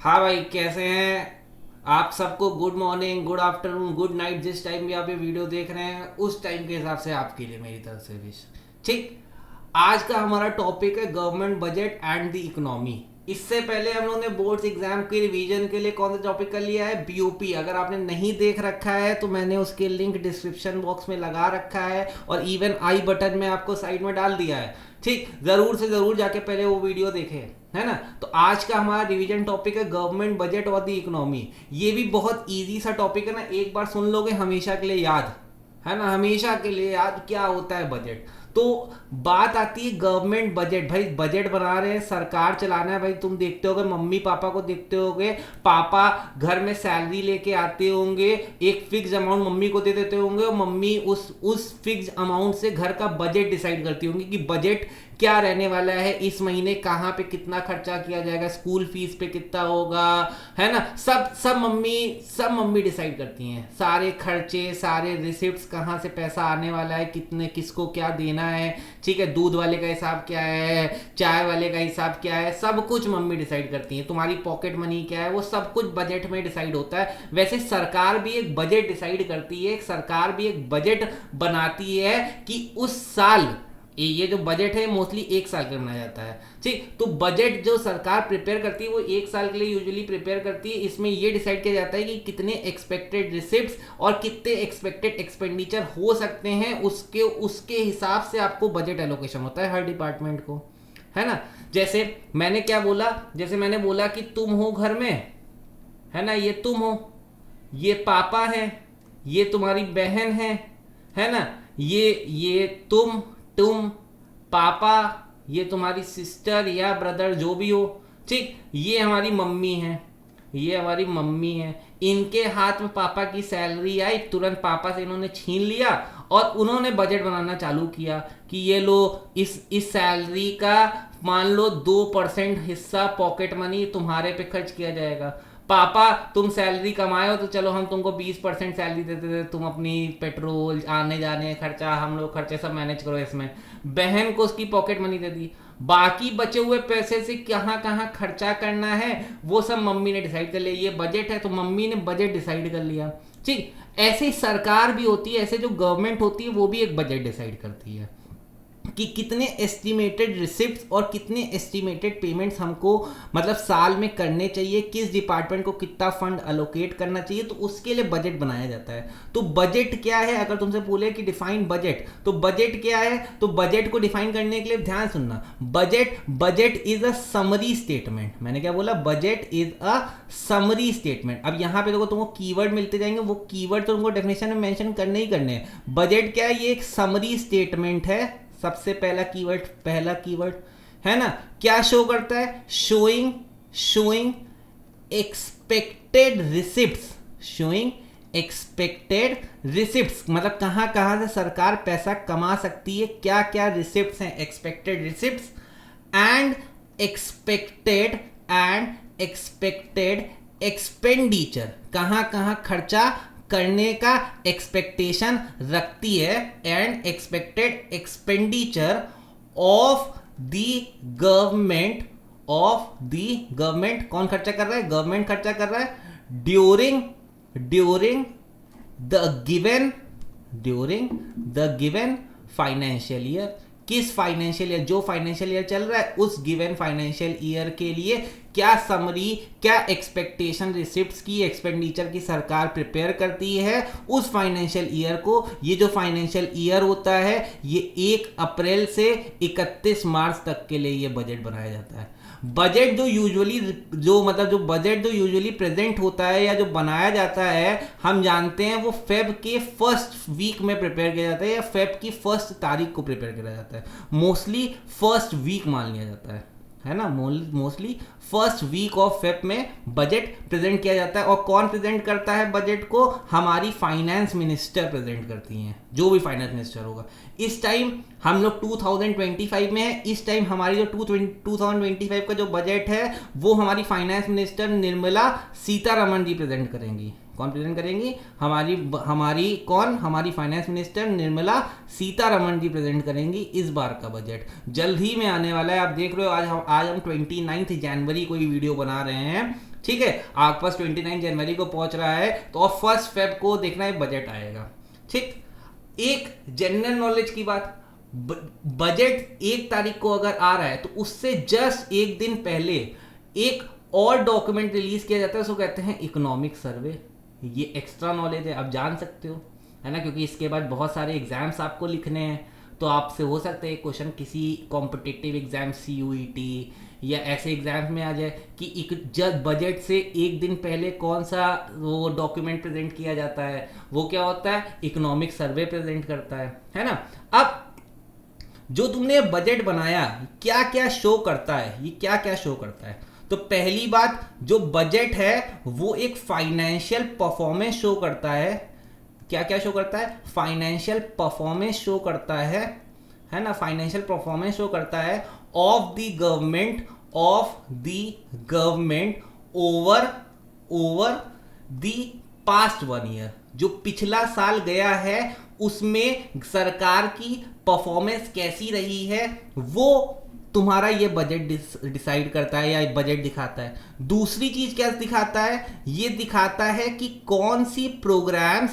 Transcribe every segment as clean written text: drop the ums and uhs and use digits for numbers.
हाँ भाई, कैसे हैं आप? सबको good morning, good afternoon, good night. जिस टाइम भी आप ये वीडियो देख रहे हैं उस टाइम के हिसाब से आपके लिए मेरी तरफ से विश। ठीक। आज का हमारा टॉपिक है government budget and the economy. इससे पहले हम लोगों ने बोर्ड्स एग्जाम के रिवीजन के लिए कौन सा टॉपिक कर लिया है? बीओपी। अगर आपने नहीं देख रखा है तो मैंने उसके लिंक डिस्क्रिप्शन बॉक्स में लगा रखा है और इवन आई बटन में आपको साइड में डाल दिया है। ठीक, जरूर से जरूर जाके पहले वो वीडियो देखें, है ना। तो आज का हमारा रिवीजन टॉपिक है गवर्नमेंट बजट और द इकोनॉमी। ये भी बहुत इजी सा टॉपिक है ना, एक बार सुन लोगे हमेशा के लिए याद, है ना। हमेशा के लिए याद क्या होता है बजट। तो बात आती है गवर्नमेंट बजट। भाई बजट बना रहे हैं, सरकार चलाना है। भाई तुम देखते होगे, मम्मी पापा को देखते होगे, पापा घर में सैलरी लेके आते होंगे, एक फिक्स अमाउंट मम्मी को दे देते होंगे और मम्मी उस फिक्स अमाउंट से घर का बजट डिसाइड करती होंगी कि बजट क्या रहने वाला है, इस महीने कहाँ पे कितना खर्चा किया जाएगा, स्कूल फीस पे कितना होगा, है ना। सब मम्मी डिसाइड करती हैं सारे खर्चे, सारे रिसिप्ट्स, कहाँ से पैसा आने वाला है, कितने किसको क्या देना है। ठीक है, दूध वाले का हिसाब क्या है, चाय वाले का हिसाब क्या है, सब कुछ मम्मी डिसाइड करती है। तुम्हारी पॉकेट मनी क्या है, वो सब कुछ बजट में डिसाइड होता है। वैसे सरकार भी एक बजट डिसाइड करती है, सरकार भी एक बजट बनाती है कि उस साल ये जो बजट है मोस्टली एक साल का बनाया जाता है। ठीक, तो बजट जो सरकार प्रिपेयर करती है वो एक साल के लिए यूजुअली प्रिपेयर करती है। इसमें ये डिसाइड किया जाता है कि कितने एक्सपेक्टेड रिसिप्ट्स और कितने एक्सपेक्टेड एक्सपेंडिचर हो सकते हैं, उसके उसके हिसाब से आपको बजट एलोकेशन होता है हर डिपार्टमेंट को, है ना। जैसे मैंने बोला कि तुम हो घर में, है ना, ये तुम हो, ये पापा है, ये तुम्हारी बहन है ना, ये तुम पापा, ये तुम्हारी सिस्टर या ब्रदर जो भी हो। ठीक, ये हमारी मम्मी है, ये हमारी मम्मी है। इनके हाथ में पापा की सैलरी आई, तुरंत पापा से इन्होंने छीन लिया और उन्होंने बजट बनाना चालू किया कि ये लो, इस सैलरी का मान लो 2% हिस्सा पॉकेट मनी तुम्हारे पे खर्च किया जाएगा। पापा तुम सैलरी कमाए हो तो चलो हम तुमको 20% सैलरी देते थे, तुम अपनी पेट्रोल आने जाने खर्चा, हम लोग खर्चे सब मैनेज करो इसमें। बहन को उसकी पॉकेट मनी दे दी। बाकी बचे हुए पैसे से कहाँ कहाँ खर्चा करना है वो सब मम्मी ने डिसाइड कर लिया। ये बजट है तो मम्मी ने बजट डिसाइड कर लिया। ठीक, ऐसे ही सरकार भी होती है, ऐसे जो गवर्नमेंट होती है वो भी एक बजट डिसाइड करती है कि कितने एस्टिमेटेड रिसिप्ट्स और कितने एस्टिमेटेड पेमेंट्स हमको मतलब साल में करने चाहिए, किस डिपार्टमेंट को कितना फंड अलोकेट करना चाहिए, तो उसके लिए बजट बनाया जाता है। तो बजट क्या है, अगर तुमसे बोले कि डिफाइन बजट, तो बजट क्या है? तो बजट को डिफाइन करने के लिए ध्यान सुनना, budget is a summary statement. मैंने क्या बोला? Budget is a summary statement. अब यहाँ पे देखो तुमको कीवर्ड मिलते जाएंगे, वो कीवर्ड तो तुमको डेफिनेशन में मेंशन करने ही करने हैं। बजट क्या है? ये एक समरी स्टेटमेंट है। सबसे पहला कीवर्ड है ना, क्या शो करता है? Showing expected receipts. Showing expected receipts मतलब कहां कहां से सरकार पैसा कमा सकती है, क्या क्या रिसिप्ट्स हैं, expected receipts and expected expenditure, कहां कहां खर्चा करने का एक्सपेक्टेशन रखती है, and expected expenditure of the government. कौन खर्चा कर रहा है? गवर्नमेंट खर्चा कर रहा है during the given financial year. किस फाइनेंशियल ईयर? जो फाइनेंशियल ईयर चल रहा है उस गिवन फाइनेंशियल ईयर के लिए क्या समरी, क्या एक्सपेक्टेशन रिसिप्ट्स की, एक्सपेंडिचर की सरकार प्रिपेयर करती है उस फाइनेंशियल ईयर को। ये जो फाइनेंशियल ईयर होता है ये 1 अप्रैल से 31 मार्च तक के लिए ये बजट बनाया जाता है। बजट जो बजट जो यूजुअली प्रेजेंट होता है या जो बनाया जाता है, हम जानते हैं वो फेब के फर्स्ट वीक में प्रिपेयर किया जाता है या फेब की फर्स्ट तारीख को प्रिपेयर किया जाता है। मोस्टली फर्स्ट वीक मान लिया जाता है ना, mostly first week of Feb में बजट प्रेजेंट किया जाता है। और कौन प्रेजेंट करता है बजट को? हमारी फाइनेंस मिनिस्टर प्रेजेंट करती हैं, जो भी फाइनेंस मिनिस्टर होगा। इस टाइम हम लोग 2025 में है। इस टाइम हमारी जो 2025 का जो बजट है वो हमारी finance minister Nirmala Sitharaman ji present करेंगी। कौन प्रेजेंट करेंगी? हमारी कौन? हमारी finance minister Nirmala Sitharaman ji present करेंगी इस बार का बजट। जल्द ही में आने वाला है। आप देख रहे हो आज हम 29 जनवरी को ये वीडियो बना रहे हैं, ठीक है। आपके पास 29 जनवरी को पहुंच रहा है तो और 1 फेब को देखना है बजट आएगा, ठीक। एक जनरल नॉलेज की बात, बजट 1 तारीख को अगर आ रहा है तो उससे जस्ट एक दिन पहले एक और डॉक्यूमेंट रिलीज किया जाता है, उसको कहते हैं इकोनॉमिक सर्वे। ये एक्स्ट्रा नॉलेज है, आप जान सकते हो, है ना, क्योंकि इसके बाद बहुत सारे एग्जाम्स आपको लिखने हैं। तो आपसे हो सकता है क्वेश्चन किसी कॉम्पिटिटिव एग्जाम CUET या ऐसे एग्जाम्स में आ जाए कि जब बजट से एक दिन पहले कौन सा वो डॉक्यूमेंट प्रेजेंट किया जाता है, वो क्या होता है? इकोनॉमिक सर्वे प्रेजेंट करता है ना। अब जो तुमने बजट बनाया क्या क्या शो करता है, ये क्या क्या शो करता है? तो पहली बात, जो बजट है वो एक फाइनेंशियल परफॉर्मेंस शो करता है। क्या क्या शो करता है? फाइनेंशियल परफॉर्मेंस शो करता है ना, फाइनेंशियल परफॉर्मेंस शो करता है of the government over the past 1 year. जो पिछला साल गया है उसमें सरकार की परफॉर्मेंस कैसी रही है, वो तुम्हारा ये बजट डिसाइड करता है या बजट दिखाता है। दूसरी चीज क्या दिखाता है? ये दिखाता है कि कौन सी प्रोग्राम्स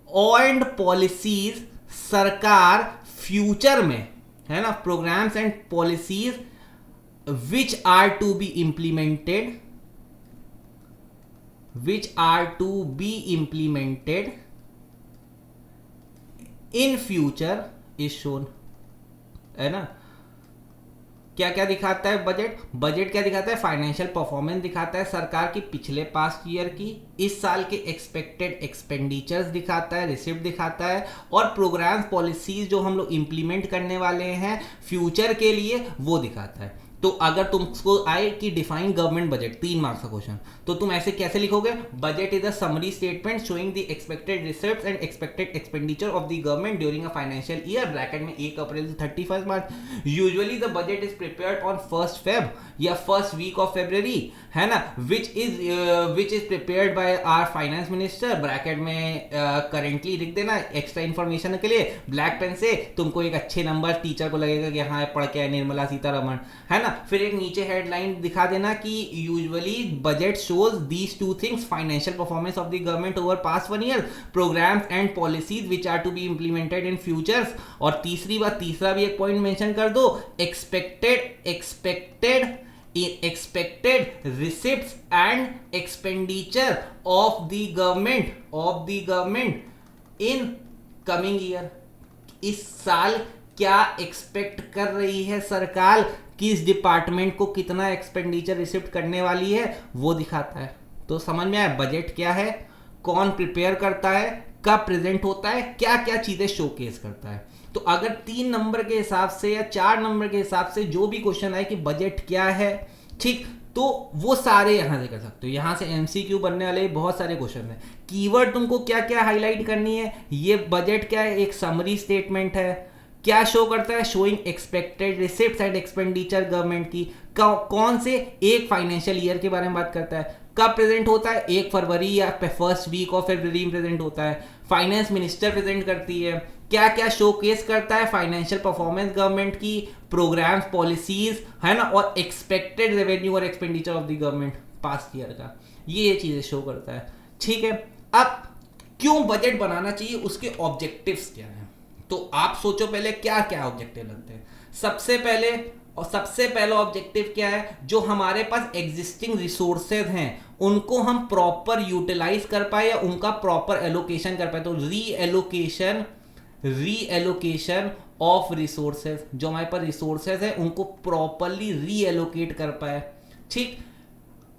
एंड पॉलिसीज सरकार फ्यूचर में, है ना, programmes and policies which are to be implemented in future is shown, है ना। क्या क्या दिखाता है बजट क्या दिखाता है? फाइनेंशियल परफॉर्मेंस दिखाता है सरकार की पिछले पास्ट ईयर की, इस साल के एक्सपेक्टेड एक्सपेंडिचर्स दिखाता है, रिसिप्ट दिखाता है, और प्रोग्राम्स पॉलिसीज जो हम लोग इंप्लीमेंट करने वाले हैं फ्यूचर के लिए वो दिखाता है। तो अगर तुमको आए कि डिफाइन गवर्नमेंट बजट, 3 मार्क्स का क्वेश्चन, तो तुम ऐसे कैसे लिखोगे? Budget is a summary statement showing the expected receipts and expected expenditure of the government during a financial year, bracket में 1 अप्रैल से 31 मार्च। Usually the budget is prepared on 1 Feb या फर्स्ट वीक ऑफ फेब्रुअरी, है ना, which is prepared by our finance minister, bracket में currently लिख देना एक्स्ट्रा इन्फॉर्मेशन के लिए ब्लैक पेन से। तुमको एक अच्छे नंबर टीचर को लगेगा कि हाँ पढ़ के आए निर्मला सीतारमण, है ना। फिर एक नीचे हेडलाइन दिखा देना कि usually budget shows these 2 things, financial performance of the government over past 1 year, programmes and policies which are to be implemented in futures. और तीसरा भी एक पॉइंट मेंशन कर दो, expected receipts and expenditure of the government in coming year। इस साल क्या expect कर रही है सरकार, किस डिपार्टमेंट को कितना एक्सपेंडिचर रिसिप्ट करने वाली है, वो दिखाता है। तो समझ में आया बजट क्या है, कौन प्रिपेयर करता है, कब प्रेजेंट होता है, क्या क्या चीजें शोकेस करता है। तो अगर 3 नंबर के हिसाब से या 4 नंबर के हिसाब से जो भी क्वेश्चन आए कि बजट क्या है, ठीक, तो वो सारे यहां से कर सकते हो। यहां से MCQ बनने वाले बहुत सारे क्वेश्चन है। कीवर्ड तुमको क्या क्या हाईलाइट करनी है, ये बजट क्या है? एक समरी स्टेटमेंट है। क्या शो करता है? Showing expected receipts and expenditure government की। कौन से? एक फाइनेंशियल ईयर के बारे में बात करता है। कब प्रेजेंट होता है? 1 फरवरी या फर्स्ट वीक ऑफ फरवरी में प्रेजेंट होता है। फाइनेंस मिनिस्टर प्रेजेंट करती है। क्या क्या शोकेस करता है? फाइनेंशियल परफॉर्मेंस गवर्नमेंट की, प्रोग्राम्स पॉलिसीज, है ना, और एक्सपेक्टेड रेवेन्यू और expenditure of the government past year का, ये चीजें शो करता है, ठीक है। अब क्यों बजट बनाना चाहिए, उसके ऑब्जेक्टिव्स क्या हैं? तो आप सोचो पहले क्या क्या ऑब्जेक्टिव लगते हैं। सबसे पहला ऑब्जेक्टिव क्या है? जो हमारे पास एग्जिस्टिंग रिसोर्सेज हैं उनको हम प्रॉपर यूटिलाइज कर पाए या उनका प्रॉपर एलोकेशन कर पाए। तो रीएलोकेशन ऑफ रिसोर्सेज, जो हमारे पास रिसोर्सेज है उनको प्रॉपरली रीएलोकेट कर पाए, ठीक।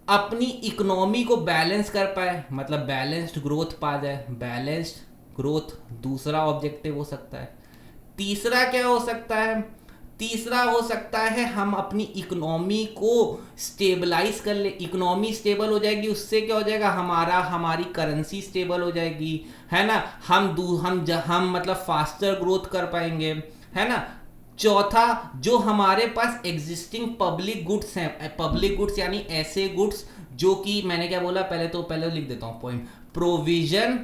अपनी इकोनॉमी को बैलेंस कर पाए, मतलब बैलेंस्ड ग्रोथ पा जाए। बैलेंस्ड ग्रोथ दूसरा ऑब्जेक्टिव हो सकता है। तीसरा क्या हो सकता है? तीसरा हो सकता है हम अपनी इकोनॉमी को स्टेबलाइज कर ले। इकोनॉमी स्टेबल हो जाएगी, उससे क्या हो जाएगा? हमारी करेंसी स्टेबल हो जाएगी, है ना। हम मतलब फास्टर ग्रोथ कर पाएंगे, है ना। चौथा, जो हमारे पास एग्जिस्टिंग पब्लिक गुड्स हैं, पब्लिक गुड्स यानी ऐसे गुड्स जो कि मैंने क्या बोला, पहले लिख देता हूं point, provision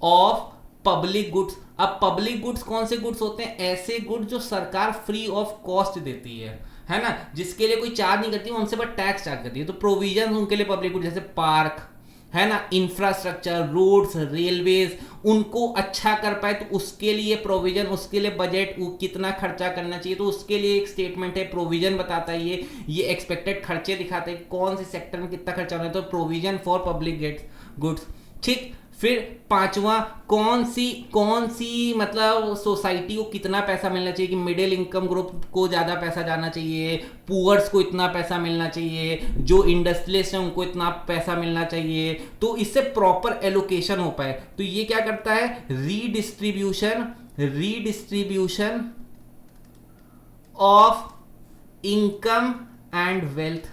of public goods. अब पब्लिक गुड्स कौन से गुड्स होते हैं? ऐसे गुड्स जो सरकार फ्री ऑफ कॉस्ट देती है ना, जिसके लिए कोई चार्ज नहीं करती, उनसे बस टैक्स चार्ज करती है। तो प्रोविजन उनके लिए पब्लिक गुड्स, जैसे पार्क है ना, इंफ्रास्ट्रक्चर, रोड्स, रेलवेज, उनको अच्छा कर पाए तो उसके लिए प्रोविजन, उसके लिए बजट कितना खर्चा करना चाहिए, तो उसके लिए एक स्टेटमेंट है, प्रोविजन बताता है, ये एक्सपेक्टेड खर्चे दिखाते हैं कौन से सेक्टर में कितना खर्चा होना है, तो प्रोविजन फॉर पब्लिक गुड्स। ठीक, फिर पांचवा, कौन सी मतलब सोसाइटी को कितना पैसा मिलना चाहिए, कि मिडिल इनकम ग्रुप को ज्यादा पैसा जाना चाहिए, पुअर्स को इतना पैसा मिलना चाहिए, जो इंडस्ट्रियलिस्ट हैं उनको इतना पैसा मिलना चाहिए, तो इससे प्रॉपर एलोकेशन हो पाए। तो ये क्या करता है? Redistribution of income and wealth,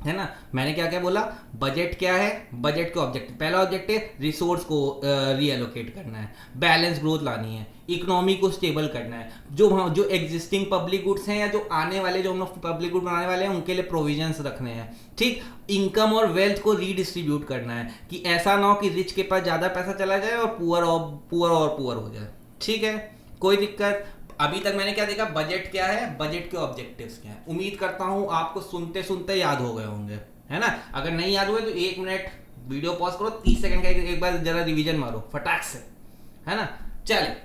है ना। मैंने क्या क्या बोला? बजट क्या है? बजट के ऑब्जेक्टिव, पहला ऑब्जेक्टिव रिसोर्स को रीएलोकेट करना है, बैलेंस ग्रोथ लानी है, इकोनॉमी को स्टेबल करना है, जो एग्जिस्टिंग पब्लिक गुड्स हैं या जो आने वाले, जो हम लोग पब्लिक गुड बनाने वाले हैं उनके लिए प्रोविजंस रखने हैं। ठीक, इनकम और वेल्थ को रीडिस्ट्रीब्यूट करना है, कि ऐसा ना हो कि रिच के पास ज्यादा पैसा चला जाए और पुअर हो जाए। ठीक है, कोई दिक्कत? अभी तक मैंने क्या देखा? बजट क्या है, बजट के ऑब्जेक्टिव्स क्या है। उम्मीद करता हूं आपको सुनते सुनते याद हो गए होंगे, है ना। अगर नहीं याद हुए तो 1 मिनट वीडियो पॉज करो, 30 सेकंड का एक बार जरा रिवीजन मारो फटाक से, है ना। चलिए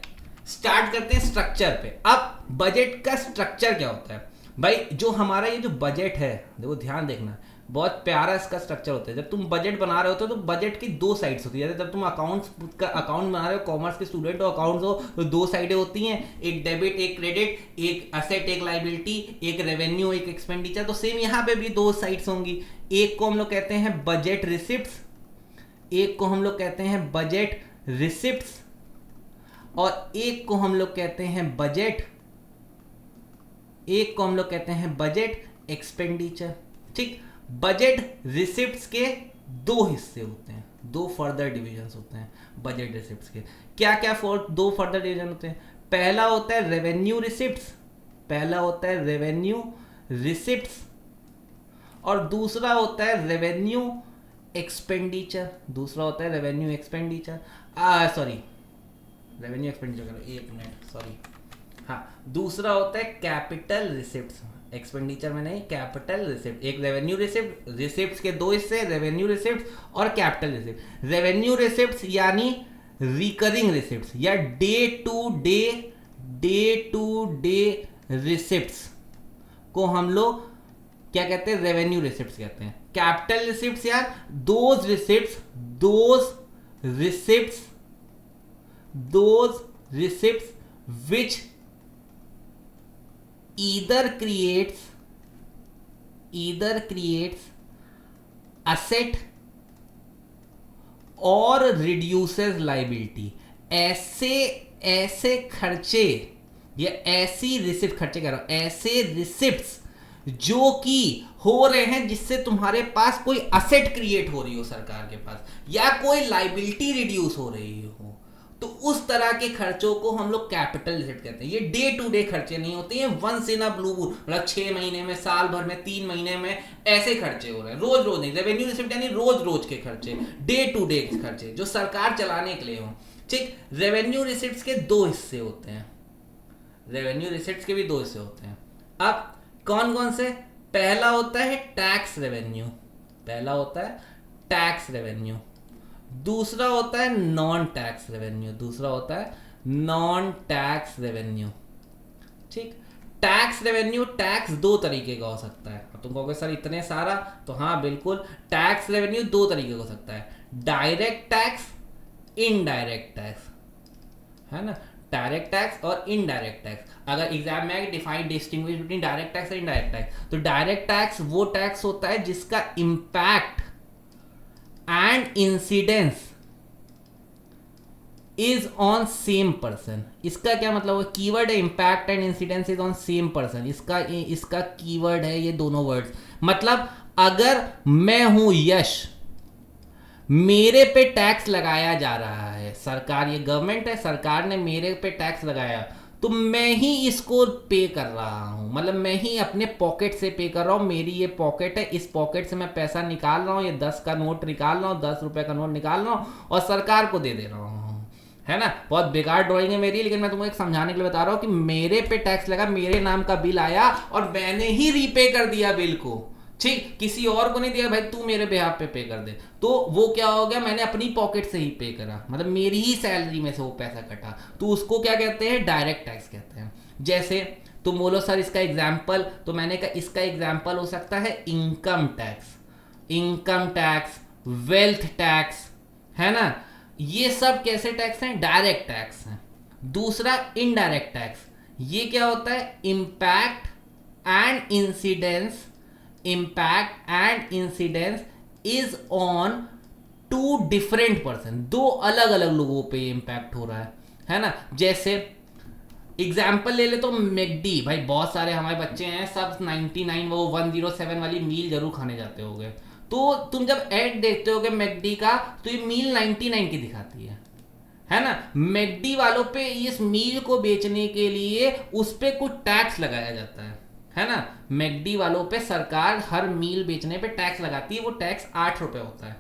स्टार्ट करते हैं स्ट्रक्चर पे। अब बजट का स्ट्रक्चर क्या होता है भाई? जो हमारा ये जो बजट है, देखो ध्यान देखना, बहुत प्यारा इसका स्ट्रक्चर होता है। जब तुम बजट बना रहे होते हो तो बजट की 2 साइड्स होती है। जब तुम अकाउंट बना रहे हो, कॉमर्स के स्टूडेंट हो, अकाउंट्स हो, तो 2 साइडें होती हैं, एक डेबिट एक क्रेडिट, एक असेट एक लाइबिलिटी, एक रेवेन्यू एक एक्सपेंडिचर। तो सेम यहाँ पे भी 2 साइड्स होंगी। एक को हम लोग कहते हैं बजट रिसिप्ट्स, एक को हम लोग कहते हैं बजट रिसिप्ट्स, और एक को हम लोग कहते हैं बजट एक्सपेंडिचर। ठीक, बजट रिसिप्ट्स के 2 हिस्से होते हैं, 2 फर्दर डिविजन्स होते हैं बजट रिसिप्ट्स के। क्या क्या 2 फर्दर डिवीजन होते हैं? पहला होता है रेवेन्यू रिसिप्ट्स, और दूसरा होता है रेवेन्यू एक्सपेंडिचर। रेवेन्यू एक्सपेंडिचर करो, 1 मिनट, सॉरी। हाँ, दूसरा होता है कैपिटल रिसिप्ट्स, एक्सपेंडिचर में नहीं, कैपिटल रिसिप्ट। एक रेवेन्यू रिसिप्ट्स के 2 हिस्से, रेवेन्यू रिसिप्ट्स और कैपिटल रिसिप्ट। रेवेन्यू रिसिप्ट्स यानी रिकरिंग रिसिप्ट्स या डे टू डे रिसिप्ट्स को हम लोग क्या कहते हैं? रेवेन्यू रिसिप्ट्स कहते हैं। कैपिटल रिसिप्ट्स यार those receipts which either creates asset और reduces liability। ऐसे खर्चे या ऐसी रिसिप्ट, खर्चे कह रहा हूं, ऐसे रिसिप्ट्स जो कि हो रहे हैं जिससे तुम्हारे पास कोई असेट क्रिएट हो रही हो सरकार के पास, या कोई लाइबिलिटी रिड्यूस हो रही हो, तो उस तरह के खर्चों को हम लोग कैपिटल रिसिप्ट कहते हैं। ये डे टू डे खर्चे नहीं होते हैं, once in a blue moon, मतलब 6 महीने में, साल भर में, 3 महीने में ऐसे खर्चे हो रहे हैं, रोज नहीं। रेवेन्यू रिसिप्ट यानी रोज के खर्चे, डे टू डे खर्चे जो सरकार चलाने के लिए हो। ठीक, रेवेन्यू रिसिप्ट्स के 2 हिस्से होते हैं, रेवेन्यू रिसिप्ट्स के भी 2 हिस्से होते हैं। अब कौन कौन से? पहला होता है टैक्स रेवेन्यू, दूसरा होता है नॉन टैक्स रेवेन्यू। ठीक, टैक्स रेवेन्यू, टैक्स 2 तरीके का हो सकता है। अब तुम कहोगे सर इतने सारा, तो हाँ बिल्कुल, टैक्स रेवेन्यू 2 तरीके का हो सकता है, डायरेक्ट टैक्स, इनडायरेक्ट टैक्स, है ना। डायरेक्ट टैक्स और इनडायरेक्ट टैक्स। अगर एग्जाम में डिस्टिंग्विश बिटवीन डायरेक्ट टैक्स और इनडायरेक्ट टैक्स, तो डायरेक्ट टैक्स वो टैक्स होता है जिसका impact and incidence is on same person. इसका क्या मतलब है? कीवर्ड है impact and incidence is on same person, इसका कीवर्ड है ये दोनों वर्ड्स। मतलब अगर मैं हूं यश, मेरे पे टैक्स लगाया जा रहा है, सरकार, ये गवर्नमेंट है, सरकार ने मेरे पे टैक्स लगाया, तो मैं ही इसको पे कर रहा हूँ, मतलब मैं ही अपने पॉकेट से पे कर रहा हूँ। मेरी ये पॉकेट है, इस पॉकेट से मैं पैसा निकाल रहा हूँ, ये 10 का नोट निकाल रहा हूँ, 10 रुपए का नोट निकाल रहा हूँ और सरकार को दे दे रहा हूँ, है ना। बहुत बेकार ड्राइंग है मेरी, लेकिन मैं तुमको एक समझाने के लिए बता रहा हूँ कि मेरे पे टैक्स लगा, मेरे नाम का बिल आया और मैंने ही रीपे कर दिया बिल को, ठीक, किसी और को नहीं दिया भाई तू मेरे बिहाफ पे कर दे। तो वो क्या हो गया, मैंने अपनी पॉकेट से ही पे करा, मतलब मेरी ही सैलरी में से वो पैसा कटा, तो उसको क्या कहते हैं, डायरेक्ट टैक्स कहते हैं। जैसे तुम बोलो सर इसका एग्जाम्पल, तो मैंने कहा इसका एग्जाम्पल हो सकता है income tax, income tax, wealth tax, है ना। ये सब कैसे टैक्स हैं, डायरेक्ट टैक्स हैं। दूसरा इनडायरेक्ट टैक्स, ये क्या होता है, impact and incidence, impact and incidence is on two different person, दो अलग अलग लोगों पे इम्पैक्ट हो रहा है ना। जैसे एग्जाम्पल ले ले तो मैकडी, भाई बहुत सारे हमारे बच्चे हैं सब 99 वो 107 वाली मील जरूर खाने जाते होगे, तो तुम जब ऐड देखते होगे मैकडी का तो ये मील 99 की दिखाती है ना। मैकडी वालों पे इस मील को बेचने के लिए उस पे कुछ टैक्स लगाया जाता है ना। मैकडी वालों पे सरकार हर मील बेचने पे टैक्स लगाती है, वो टैक्स 8 रुपए होता है,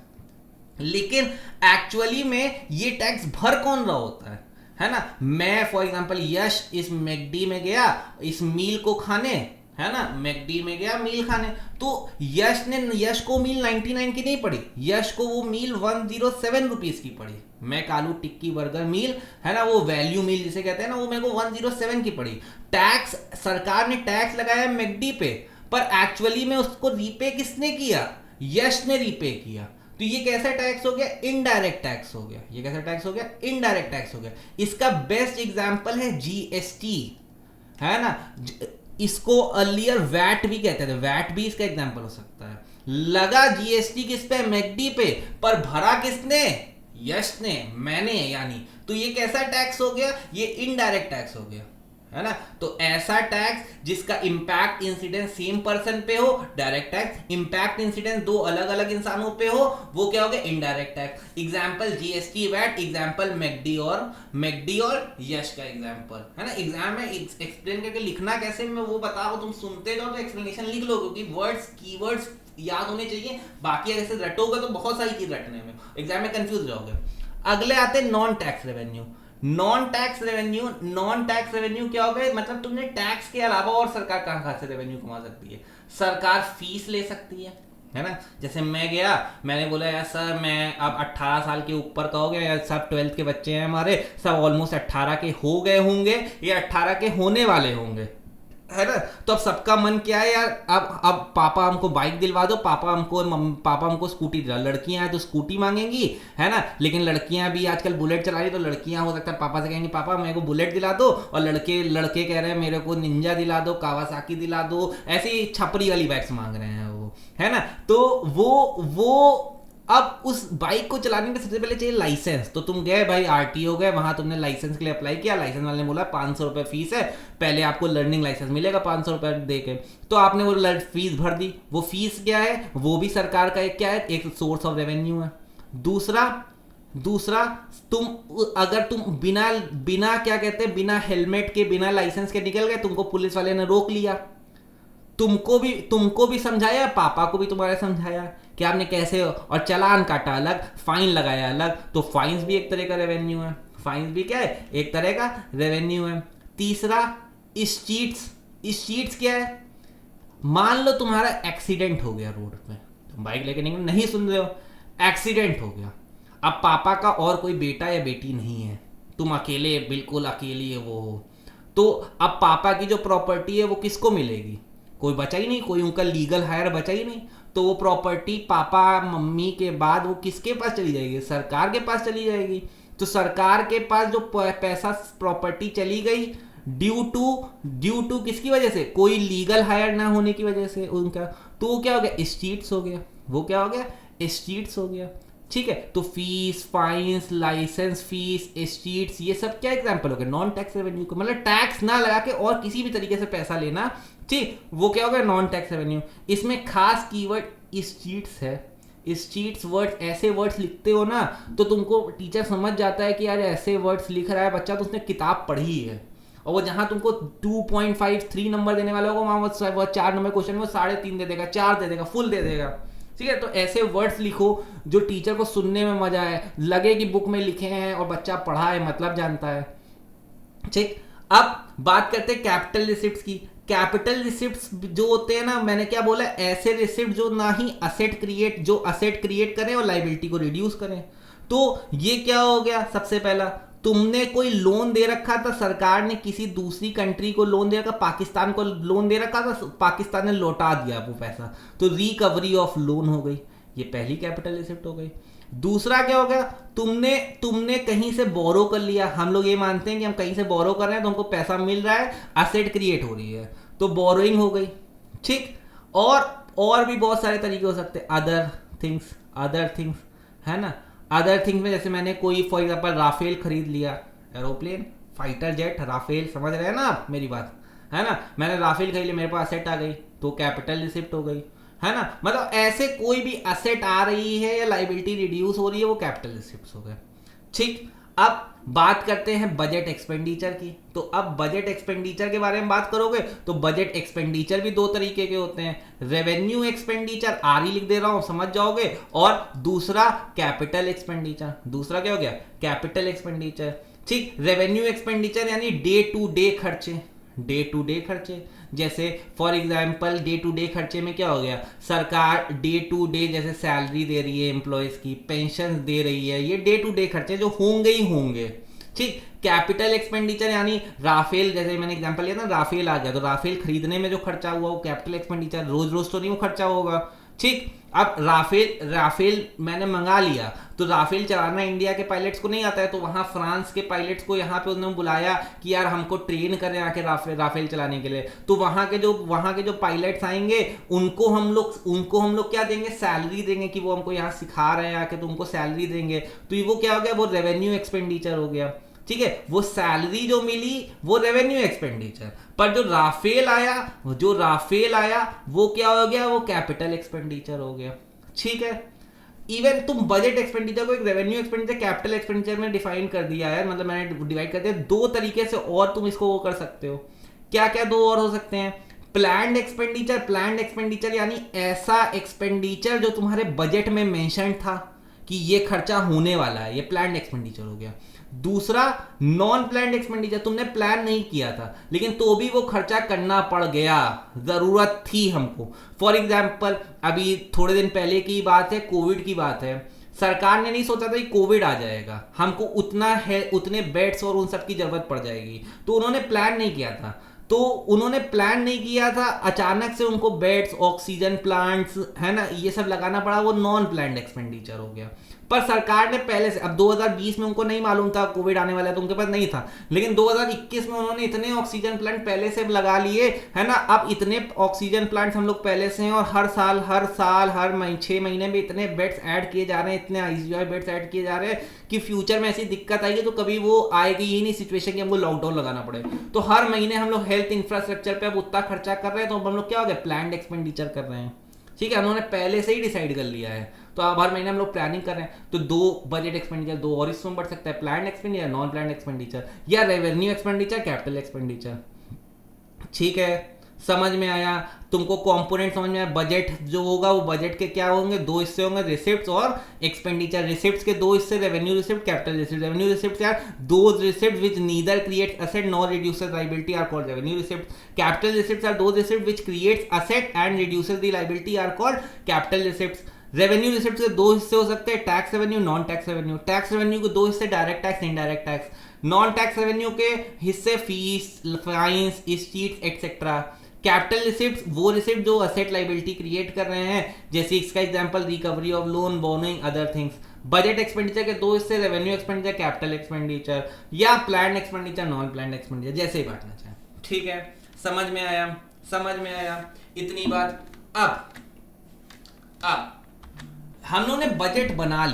लेकिन एक्चुअली में ये टैक्स भर कौन रहा होता है ना। मैं फॉर एग्जांपल यश इस मैकडी में गया इस मील को खाने, है ना, मैकडी में गया मील खाने, तो यश को मील 99 की नहीं पड़ी, यश को वो मील 107 रुपीज की पड़ी। मैं कालू टिक्की बर्गर मील, है ना, वो वैल्यू मील जिसे कहते हैं ना, वो मेरे को 107 की पड़ी। टैक्स, सरकार ने टैक्स लगाया मैकडी पे, पर एक्चुअली में उसको रीपे किसने किया, यश ने रीपे किया। तो ये कैसा टैक्स हो गया, इनडायरेक्ट टैक्स हो गया। ये कैसा टैक्स हो गया, इनडायरेक्ट टैक्स हो गया। इसका बेस्ट एग्जांपल है जीएसटी, है ना। इसको अर्लियर वैट भी कहते थे, वैट भी इसका एग्जांपल हो सकता है। लगा जीएसटी किस पे, मैकडी पे, पर भरा किसने, यश ने, मैंने यानी। तो ये कैसा टैक्स हो गया, ये इनडायरेक्ट टैक्स हो गया, है ना। तो ऐसा टैक्स जिसका इंपैक्ट इंसिडेंस सेम पर्सन पे हो, डायरेक्ट टैक्स। इंपैक्ट इंसिडेंस दो अलग अलग इंसानों पे हो, वो क्या हो गया, indirect tax. Example GST, VAT, example मैकडी और यश का एग्जांपल, है ना। एग्जाम में एक्सप्लेन करके लिखना कैसे, मैं वो बता रहा हूं, तुम सुनते जाओ तो एक्सप्लेनेशन लिख लो, क्योंकि वर्ड्स कीवर्ड्स याद होने चाहिए, बाकी अगर से रटोगे तो बहुत सारी चीज रटने में एग्जाम में कंफ्यूज जाओगे। अगले आते हैं non tax revenue. Non tax revenue क्या हो गया, मतलब तुमने टैक्स के अलावा और सरकार कहां से रेवेन्यू कमा सकती है, सरकार फीस ले सकती है ना। जैसे मैं गया, मैंने बोला यार सर मैं अब 18 साल के ऊपर का हो गया, यार सब 12th के बच्चे हैं हमारे, सब ऑलमोस्ट 18 के हो गए होंगे या 18 के होने वाले होंगे, है ना। तो अब सबका मन क्या है यार, अब पापा हमको बाइक दिलवा दो, पापा हमको स्कूटी दिला। लड़कियां हैं तो स्कूटी मांगेंगी, है ना, लेकिन लड़कियां भी आजकल बुलेट चला रही, तो लड़कियां हो सकता है पापा से कहेंगी पापा मेरे को बुलेट दिला दो, और लड़के कह रहे हैं मेरे को निंजा दिला दो, कावासाकी दिला दो, ऐसी छपरी वाली बाइक्स मांग रहे हैं वो, है ना। तो वो अब उस बाइक को चलाने के सबसे पहले चाहिए लाइसेंस। तो तुम गए भाई आरटीओ गए, वहां तुमने लाइसेंस के लिए अप्लाई किया, लाइसेंस वाले ने बोला 500 रुपए फीस है, पहले आपको लर्निंग लाइसेंस मिलेगा 500 रुपए दे के। तो आपने वो फीस भर दी। वो फीस क्या है, वो भी सरकार का एक क्या है, एक सोर्स ऑफ रेवेन्यू है। दूसरा अगर तुम बिना क्या कहते हैं, बिना हेलमेट के, बिना लाइसेंस के निकल गए, तुमको पुलिस वाले ने रोक लिया, तुमको भी समझाया, पापा को भी तुम्हारे समझाया कि आपने कैसे, और चालान काटा अलग, फाइन लगाया अलग। तो फाइन्स भी एक तरह का रेवेन्यू है, फाइन्स भी क्या है, एक तरह का रेवेन्यू है। तीसरा स्ट्रीट्स क्या है, मान लो तुम्हारा एक्सीडेंट हो गया रोड पे, तुम बाइक लेके नहीं सुन रहे हो, एक्सीडेंट हो गया। अब पापा का और कोई बेटा या बेटी नहीं है, तुम अकेले, बिल्कुल अकेली है वो, तो अब पापा की जो प्रॉपर्टी है वो किसको मिलेगी, कोई बचा ही नहीं, कोई उनका लीगल हायर बचा ही नहीं। तो वो प्रॉपर्टी पापा मम्मी के बाद वो किसके पास चली जाएगी, सरकार के पास चली जाएगी। तो सरकार के पास जो पैसा प्रॉपर्टी चली गई ड्यू टू किसकी वजह से, कोई लीगल हायर ना होने की वजह से उनका, तो वो क्या हो गया, स्ट्रीट्स हो गया, वो क्या हो गया, स्ट्रीट्स हो गया। ठीक है, तो fees, fines, licence fees, streets, ये सब क्या एग्जांपल हो गए नॉन टैक्स रेवेन्यू को, मतलब टैक्स ना लगा के और किसी भी तरीके से पैसा लेना, ठीक, वो क्या हो गया, नॉन टैक्स रेवेन्यू। इसमें खास कीवर्ड स्ट्रीट्स है, इस चीट्स वर्ड्स ऐसे वर्ड्स लिखते हो ना तो तुमको टीचर समझ जाता है कि यार ऐसे वर्ड्स लिख रहा है बच्चा तो उसने किताब पढ़ी है। और वो जहां तुमको 2.53 नंबर देने वाला होगा वहां वो 4 नंबर क्वेश्चन में वो 3.5 दे देगा, 4 दे देगा, फुल दे देगा। ठीक है, तो ऐसे वर्ड्स लिखो जो टीचर को सुनने में मजा आए, लगे कि बुक में लिखे हैं और बच्चा पढ़ा है, मतलब जानता है। ठीक, अब बात करते हैं कैपिटल रिसिप्ट्स की। कैपिटल रिसिप्ट्स जो होते हैं ना, मैंने क्या बोला, ऐसे रिसिप्ट जो ना ही असेट क्रिएट करें और लाइबिलिटी को रिड्यूस करें। तो ये क्या हो गया, सबसे पहला तुमने कोई लोन दे रखा था, सरकार ने किसी दूसरी कंट्री को लोन दे रखा, पाकिस्तान को लोन दे रखा था, पाकिस्तान ने लौटा दिया वो पैसा, तो रिकवरी ऑफ लोन हो गई, ये पहली कैपिटल रिसिप्ट हो गई। दूसरा क्या हो गया, तुमने कहीं से बोरो कर लिया, हम लोग ये मानते हैं कि हम कहीं से बोरो कर रहे हैं तो हमको पैसा मिल रहा है, असेट क्रिएट हो रही है, तो बोरोइंग हो गई। ठीक, और भी बहुत सारे तरीके हो सकते हैं, अदर थिंग्स है ना। अदर थिंग्स में जैसे मैंने कोई फॉर एग्जांपल राफेल खरीद लिया, एरोप्लेन, फाइटर जेट, राफेल, समझ रहे हैं ना आप मेरी बात, है ना। मैंने राफेल खरीद लिया, मेरे पास असेट आ गई, तो कैपिटल रिसिप्ट हो गई, है ना। मतलब ऐसे कोई भी असेट आ रही है या लाइबिलिटी रिड्यूस हो रही है, वो कैपिटल रिसिप्ट्स हो गए। ठीक, अब बात करते हैं बजट एक्सपेंडिचर की। तो अब बजट एक्सपेंडिचर के बारे में बात करोगे तो बजट एक्सपेंडिचर भी दो तरीके के होते हैं, रेवेन्यू एक्सपेंडिचर, आर ही लिख दे रहा हूं समझ जाओगे, और दूसरा कैपिटल एक्सपेंडिचर। दूसरा क्या हो गया, कैपिटल एक्सपेंडिचर। ठीक, रेवेन्यू एक्सपेंडिचर यानी डे टू डे खर्चे, जैसे for example day to day खर्चे में क्या हो गया, सरकार डे टू डे जैसे सैलरी दे रही है एम्प्लॉयज की, पेंशन दे रही है, ये डे टू डे खर्चे जो होंगे ही होंगे। ठीक, कैपिटल एक्सपेंडिचर यानी राफेल, जैसे मैंने एग्जांपल लिया था, राफेल आ गया तो राफेल खरीदने में जो खर्चा हुआ वो कैपिटल एक्सपेंडिचर, रोज रोज तो नहीं वो खर्चा होगा। ठीक, अब राफेल मैंने मंगा लिया तो राफेल चलाना इंडिया के पायलट्स को नहीं आता है, तो वहां फ्रांस के पायलट्स को यहाँ पे उन्होंने बुलाया कि यार हमको ट्रेन करें आके राफेल चलाने के लिए, तो वहां के जो पायलट्स आएंगे उनको हम लोग क्या देंगे, सैलरी देंगे कि वो हमको यहाँ सिखा रहे हैं आके, तो उनको सैलरी देंगे, तो वो क्या हो गया, वो रेवेन्यू एक्सपेंडिचर हो गया। ठीक है, वो सैलरी जो मिली वो रेवेन्यू एक्सपेंडिचर, पर जो राफेल आया वो क्या हो गया, वो कैपिटल एक्सपेंडिचर हो गया। ठीक है, इवन तुम बजट एक्सपेंडिचर को एक रेवेन्यू एक्सपेंडिचर, कैपिटल एक्सपेंडिचर में डिफाइन कर दिया है, मतलब मैंने डिवाइड कर दिया दो तरीके से, और तुम इसको वो कर सकते हो। क्या क्या दो और हो सकते हैं, प्लान्ड एक्सपेंडिचर यानी ऐसा एक्सपेंडिचर जो तुम्हारे बजट में मेंशन था कि ये खर्चा होने वाला है, ये प्लान्ड एक्सपेंडिचर हो गया। दूसरा नॉन प्लान्ड एक्सपेंडिचर, तुमने प्लान नहीं किया था लेकिन तो भी वो खर्चा करना पड़ गया, जरूरत थी हमको। फॉर एग्जाम्पल अभी थोड़े दिन पहले की बात है, कोविड की बात है, सरकार ने नहीं सोचा था कि कोविड आ जाएगा, हमको उतने बेड्स और उन सब की जरूरत पड़ जाएगी, तो उन्होंने प्लान नहीं किया था, अचानक से उनको बेड्स, ऑक्सीजन प्लांट्स, है ना, ये सब लगाना पड़ा, वो नॉन प्लान्ड एक्सपेंडिचर हो गया। पर सरकार ने पहले से, अब 2020 में उनको नहीं मालूम था कोविड आने वाला है तो उनके पास नहीं था, लेकिन 2021 में उन्होंने इतने ऑक्सीजन प्लांट पहले से लगा लिए, है ना। अब इतने ऑक्सीजन प्लांट हम लोग पहले से हैं, और हर साल 6 महीने में इतने बेड्स ऐड किए जा रहे हैं, इतने आईसीयू बेड्स ऐड किए जा रहे हैं कि फ्यूचर में ऐसी दिक्कत आएगी तो कभी वो आएगी ही नहीं सिचुएशन कि हमको लॉकडाउन लगाना पड़े। तो हर महीने हम लोग हेल्थ इंफ्रास्ट्रक्चर पे अब उतना खर्चा कर रहे हैं, तो हम लोग क्या हो गया, प्लान्ड एक्सपेंडिचर कर रहे हैं। ठीक है, उन्होंने पहले से ही डिसाइड कर लिया है, तो अब हर महीने हम लोग प्लानिंग कर रहे हैं, तो दो बजट एक्सपेंडिचर, दो और इसमें बढ़ सकता है, planned expenditure, non planned expenditure, या रेवेन्यू एक्सपेंडिचर, कैपिटल एक्सपेंडिचर। ठीक है, समझ में आया तुमको, कंपोनेंट समझ में आया। बजट जो होगा वो बजट के क्या होंगे, दो हिस्से होंगे, रिसिप्ट्स और एक्सपेंडिचर। रिसिप्ट्स के दो हिस्से, revenue receipt, capital receipt. Revenue receipts यार those receipts which neither creates asset nor reduces liability are called revenue receipt. Capital receipts are those receipts which creates asset and reduces the liability are called capital receipts. Revenue receipt के दो हिस्से हो सकते हैं, tax revenue, non tax revenue. Tax revenue के दो हिस्से, direct tax, indirect tax. Non tax revenue के हिस्से fees, fines, स्टीट्स etcetera. Capital receipt वो रिसिप्ट जो असेट लायबिलिटी क्रिएट कर रहे हैं, जैसे इसका example recovery of loan, borrowing, other things. Budget expenditure के दो हिस्से, रेवेन्यू एक्सपेंडिचर, कैपिटल एक्सपेंडिचर, या planned expenditure, non planned expenditure, जैसे ही बांटना चाहें। ठीक है, समझ में आया इतनी बात। अब हम लोगों ने बजट बना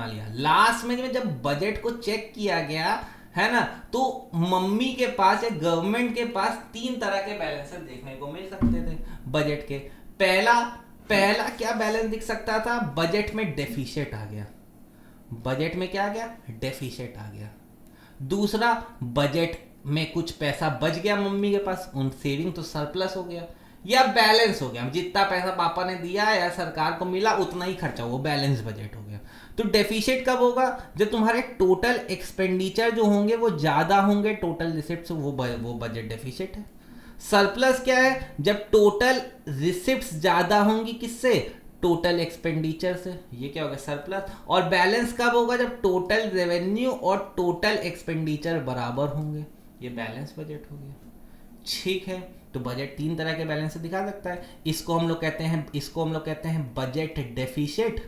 लिया, लास्ट में जब बजट को चेक किया गया, है ना, तो मम्मी के पास या गवर्नमेंट के पास तीन तरह के बैलेंसेस देखने को मिल सकते थे बजट के। पहला क्या बैलेंस दिख सकता था, बजट में डेफिसिट आ गया, बजट में क्या आ गया, डेफिसिट आ गया। दूसरा, बजट में कुछ पैसा बच गया मम्मी के पास, उन सेविंग तो सरप्लस हो गया या बैलेंस हो गया, जितना पैसा पापा ने दिया या सरकार को मिला उतना ही खर्चा, वो बैलेंस बजट हो गया। तो डेफिसिट कब होगा, जब तुम्हारे टोटल एक्सपेंडिचर जो होंगे वो ज्यादा होंगे टोटल रिसिप्ट से, वो बजट डेफिसिट है। सरप्लस क्या है, जब टोटल रिसिप्ट्स ज्यादा होंगी किससे, टोटल एक्सपेंडिचर से, ये क्या होगा, सरप्लस। और बैलेंस कब होगा, जब टोटल रेवेन्यू और टोटल एक्सपेंडिचर बराबर होंगे, ये बैलेंस बजट हो गया। ठीक है, तो बजट तीन तरह के बैलेंस से दिखा सकता है। इसको हम लोग कहते हैं बजट डेफिसिट,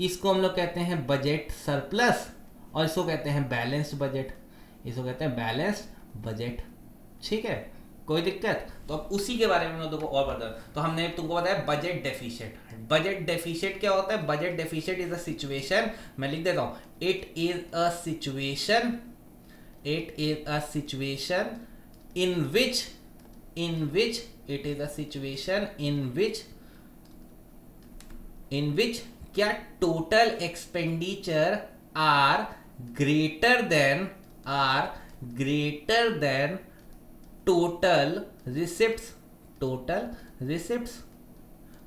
इसको हम लोग कहते हैं बजट सरप्लस, और इसको कहते हैं बैलेंस्ड बजट, इसको कहते हैं बैलेंस्ड बजट। ठीक है, कोई दिक्कत? तो अब उसी के बारे में तुमको और बता, तो हमने तुमको बताया बजट डेफिसिट। बजट डेफिसिट क्या होता है, budget deficit is a situation, मैं लिख देता हूं, it is a situation in which it is a situation in which क्या total expenditure are greater than total receipts।